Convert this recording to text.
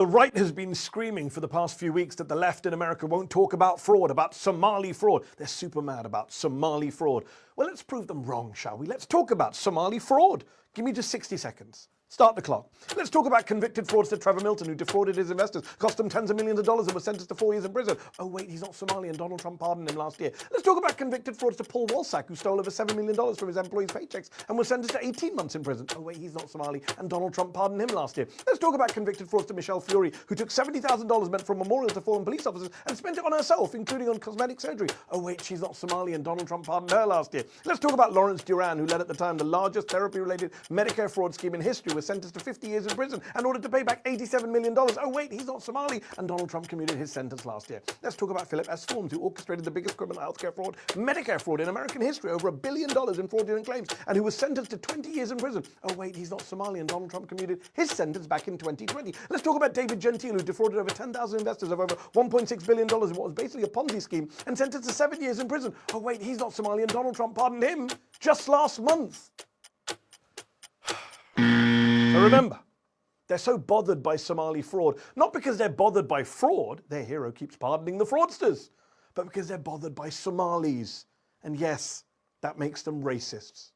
The right has been screaming for the past few weeks that the left in America won't talk about fraud, about Somali fraud. They're super mad about Somali fraud. Well, let's prove them wrong, shall we? Let's talk about Somali fraud. Give me just 60 seconds. Start the clock. Let's talk about convicted fraudster Trevor Milton, who defrauded his investors, cost them tens of millions of dollars and was sentenced to 4 years in prison. Oh wait, he's not Somali and Donald Trump pardoned him last year. Let's talk about convicted fraudster Paul Walsack, who stole over $7 million from his employees' paychecks and was sentenced to 18 months in prison. Oh wait, he's not Somali and Donald Trump pardoned him last year. Let's talk about convicted fraudster Michelle Fury, who took $70,000 meant for a memorial to fallen police officers and spent it on herself, including on cosmetic surgery. Oh wait, she's not Somali and Donald Trump pardoned her last year. Let's talk about Lawrence Duran, who led at the time the largest therapy-related Medicare fraud scheme in history, was sentenced to 50 years in prison and ordered to pay back $87 million. Oh wait, he's not Somali and Donald Trump commuted his sentence last year. Let's talk about Philip S. Forms, who orchestrated the biggest criminal healthcare fraud, Medicare fraud in American history, over $1 billion in fraudulent claims, and who was sentenced to 20 years in prison. Oh wait, he's not Somali and Donald Trump commuted his sentence back in 2020. Let's talk about David Gentile, who defrauded over 10,000 investors of over $1.6 billion in what was basically a Ponzi scheme and sentenced to 7 years in prison. Oh wait, he's not Somali and Donald Trump pardoned him just last month. So remember, they're so bothered by Somali fraud, not because they're bothered by fraud, their hero keeps pardoning the fraudsters, but because they're bothered by Somalis. And yes, that makes them racists.